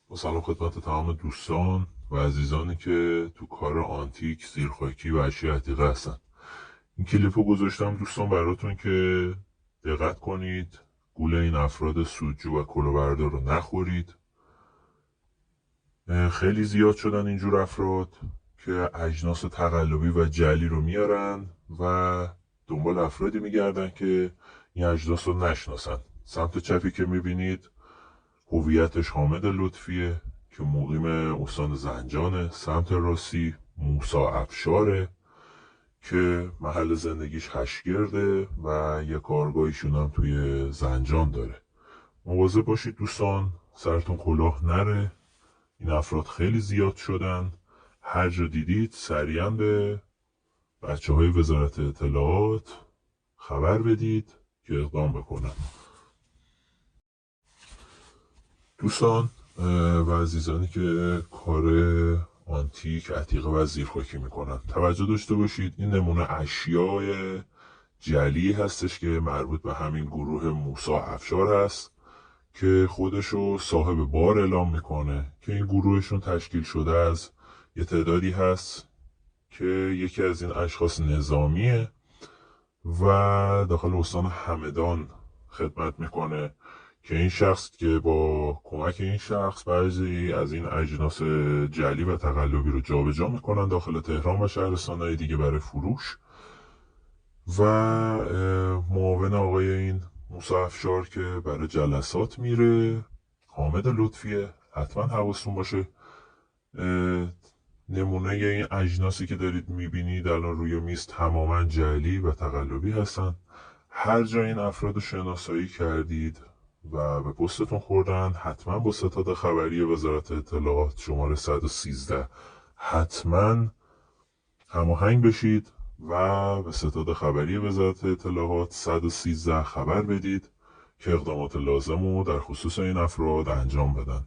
با سلام خدمت تمام دوستان و عزیزانی که تو کار آنتیک، زیرخاکی و اشیاء عتیقه هستن. این کلیپ رو گذاشتم دوستان براتون که دقت کنید گول این افراد سودجو و کلاهبردار رو نخورید. خیلی زیاد شدن اینجور افراد که اجناس تقلبی و جعلی رو میارن و دنبال افرادی میگردن که این اجناس رو نشناسن. سمت چپی که میبینید هویتش حامد لطفیه که مقیم استان زنجانه. سمت راستی موسا افشاره که محل زندگیش هشگرده و یه کارگاهیشون هم توی زنجان داره. مواظب باشید دوستان سرتون کلاه نره. این افراد خیلی زیاد شدن. هر جا دیدید سریعا به بچه وزارت اطلاعات خبر بدید که اقدام بکنن. دوستان و عزیزانی که کار آنتیک، عتیقه و زیرخاکی میکنن توجه داشته باشید این نمونه اشیاء جعلی هستش که مربوط به همین گروه موسا افشار هست که خودشو صاحب بار اعلام میکنه که این گروهشون تشکیل شده از یه تعدادی هست که یکی از این اشخاص نظامیه و داخل استان همدان خدمت میکنه که این شخص که با کمک این شخص بعضی از این اجناس جعلی و تقلبی رو جابجا میکنن داخل تهران و شهرستانهای دیگه برای فروش. و معاون آقای این موسی افشار که برای جلسات میره حامد لطفیه. حتما حواستون باشه نمونه این اجناسی که دارید میبینید الان روی میز تماما جعلی و تقلبی هستن. هر جا این افراد رو شناسایی کردید و به پستتون خوردن حتما با ستاد خبری وزارت اطلاعات شماره 113 حتما هماهنگ بشید و به ستاد خبری وزارت اطلاعات 113 خبر بدید که اقدامات لازم رو در خصوص این افراد انجام بدن.